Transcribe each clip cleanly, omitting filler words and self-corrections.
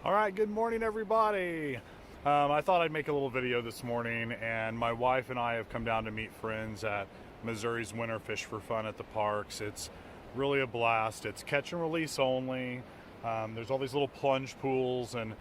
All right, good morning, everybody. I thought I'd make a little video this morning, and my wife and I have come down to meet friends at Missouri's Winter Fish for Fun at the parks. It's really a blast. It's catch and release only. There's all these little plunge pools, and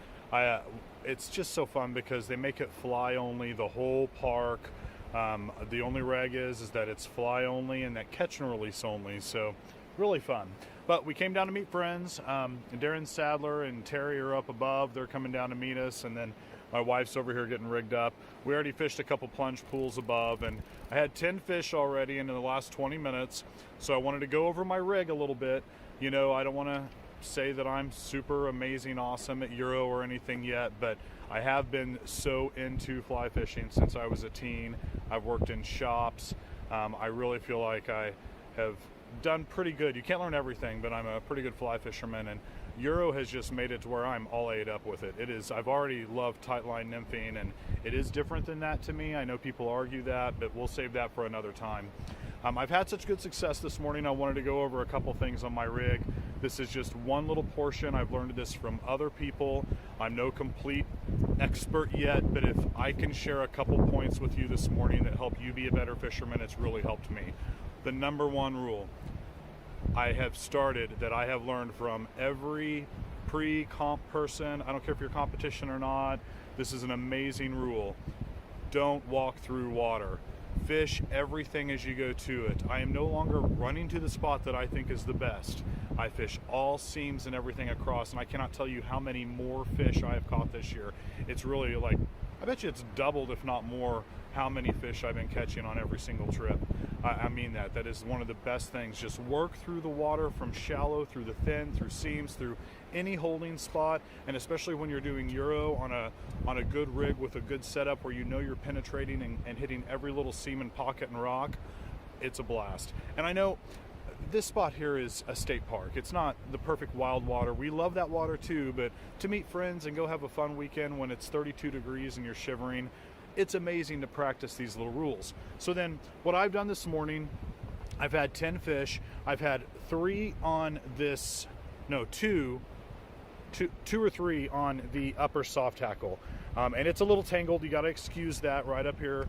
it's just so fun because they make it fly only the whole park. The only reg is that it's fly only and that catch and release only, so really fun. But we came down to meet friends. Darren Sadler and Terry are up above. They're coming down to meet us, and then my wife's over here getting rigged up. We already fished a couple plunge pools above, and I had 10 fish already in the last 20 minutes, so I wanted to go over my rig a little bit. You know, I don't want to say that I'm super amazing awesome at Euro or anything yet, but I have been so into fly fishing since I was a teen. I've worked in shops. I really feel like I have done pretty good. You can't learn everything, but I'm a pretty good fly fisherman, and Euro has just made it to where I'm all ate up with it. I've already loved tightline nymphing, and it is different than that to me. I know people argue that, but we'll save that for another time. I've had such good success this morning. I wanted to go over a couple things on my rig. This is just one little portion. I've learned this from other people. I'm no complete expert yet, but if I can share a couple points with you this morning that help you be a better fisherman, it's really helped me. The number one rule I have learned from every pre-comp person, I don't care if you're competition or not, this is an amazing rule. Don't walk through water. Fish everything as you go to it. I am no longer running to the spot that I think is the best. I fish all seams and everything across, and I cannot tell you how many more fish I have caught this year. It's really like, I bet you it's doubled, if not more, how many fish I've been catching on every single trip. I mean that. That is one of the best things. Just work through the water from shallow, through the thin, through seams, through any holding spot, and especially when you're doing Euro on a good rig with a good setup where you know you're penetrating and hitting every little seam and pocket and rock, it's a blast. And I know this spot here is a state park. It's not the perfect wild water. We love that water too, but to meet friends and go have a fun weekend when it's 32 degrees and you're shivering, it's amazing to practice these little rules. So then what I've done this morning, I've had 10 fish. I've had two or three on the upper soft tackle. And it's a little tangled. You got to excuse that right up here.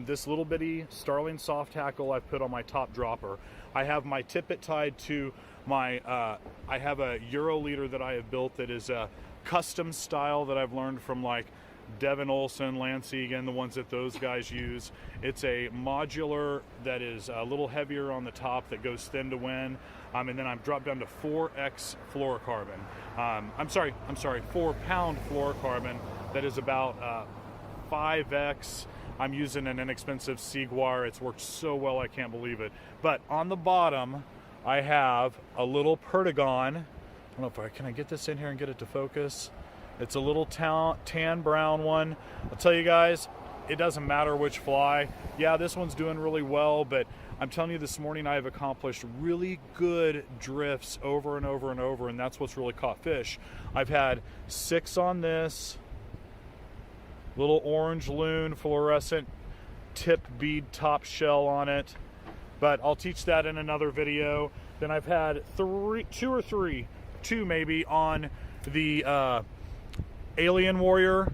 This little bitty starling soft tackle I've put on my top dropper. I have my tippet tied to my, I have a Euro leader that I have built that is a custom style that I've learned from like Devin Olson, Lance Egan, the ones that those guys use. It's a modular that is a little heavier on the top that goes thin to win. And then I've dropped down to 4X fluorocarbon. 4-pound fluorocarbon that is about 5X. I'm using an inexpensive Seaguar. It's worked so well, I can't believe it. But on the bottom, I have a little Perdigon. I don't know if can I get this in here and get it to focus? It's a little tan brown one. I'll tell you guys, it doesn't matter which fly. Yeah, this one's doing really well, but I'm telling you this morning I have accomplished really good drifts over and over and over, and that's what's really caught fish. I've had 6 on this, little orange loon fluorescent tip bead top shell on it, but I'll teach that in another video. Then I've had two maybe on the Alien Warrior.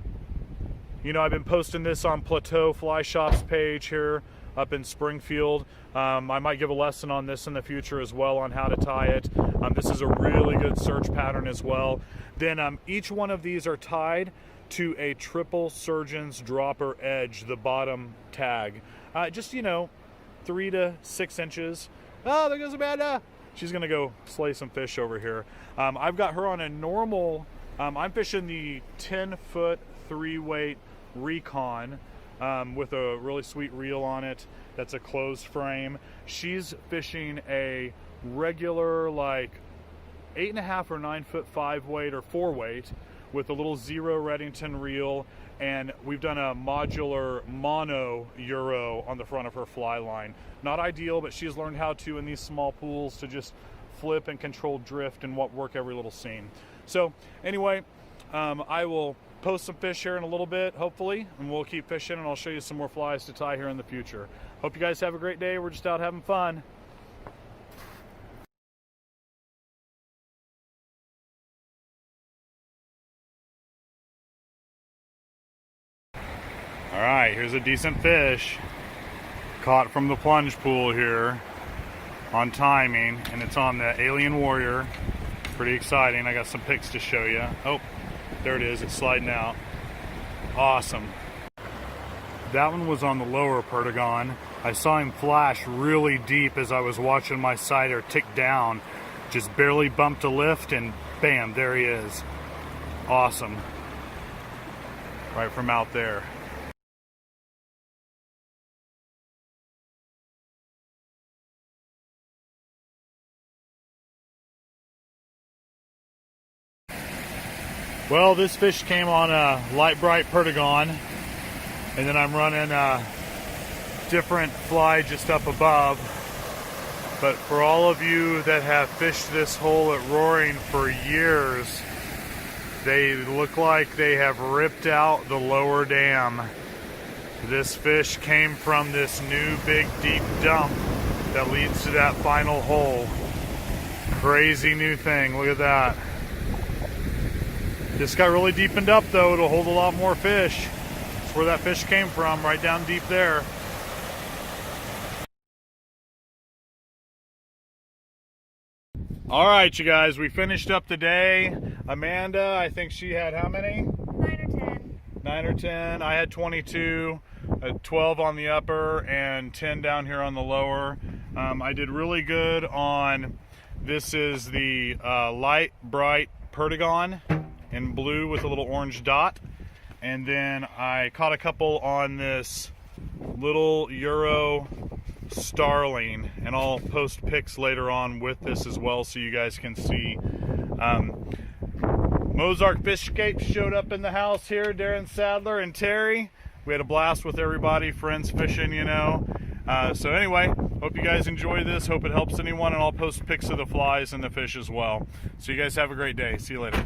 You know, I've been posting this on Plateau Fly Shop's page here up in Springfield. I might give a lesson on this in the future as well on how to tie it. This is a really good search pattern as well. Then each one of these are tied to a triple surgeon's dropper edge, the bottom tag. Just, you know, 3 to 6 inches. Oh, there goes Amanda. She's gonna go slay some fish over here. I've got her on a normal, I'm fishing the 10-foot 3-weight Recon with a really sweet reel on it. That's a closed frame. She's fishing a regular like 8.5 or 9-foot 5-weight or 4-weight with a little 0 Reddington reel, and we've done a modular mono Euro on the front of her fly line. Not ideal, but she's learned how to in these small pools to just flip and control drift and work every little scene. So anyway, I will post some fish here in a little bit, hopefully, and we'll keep fishing, and I'll show you some more flies to tie here in the future. Hope you guys have a great day. We're just out having fun. All right, here's a decent fish. Caught from the plunge pool here on timing, and it's on the Alien Warrior. Pretty exciting. I got some pics to show you. Oh, there it is. It's sliding out. Awesome. That one was on the lower Perdigon. I saw him flash really deep as I was watching my sighter tick down. Just barely bumped a lift, and bam, there he is. Awesome. Right from out there. Well, this fish came on a light bright Perdigon, and then I'm running a different fly just up above. But for all of you that have fished this hole at Roaring for years, they look like they have ripped out the lower dam. This fish came from this new big deep dump that leads to that final hole. Crazy new thing, look at that. This got really deepened up though, it'll hold a lot more fish. That's where that fish came from, right down deep there. All right, you guys, we finished up the day. Amanda, I think she had how many? 9 or 10. 9 or 10. I had 22, 12 on the upper and 10 down here on the lower. I did really good on, this is the light bright Perdigon in blue with a little orange dot. And then I caught a couple on this little Euro Starling, and I'll post pics later on with this as well so you guys can see. Ozarks Fishscape showed up in the house here, Darren Sadler and Terry. We had a blast with everybody, friends fishing, you know. So anyway, hope you guys enjoy this, hope it helps anyone, and I'll post pics of the flies and the fish as well. So you guys have a great day. See you later.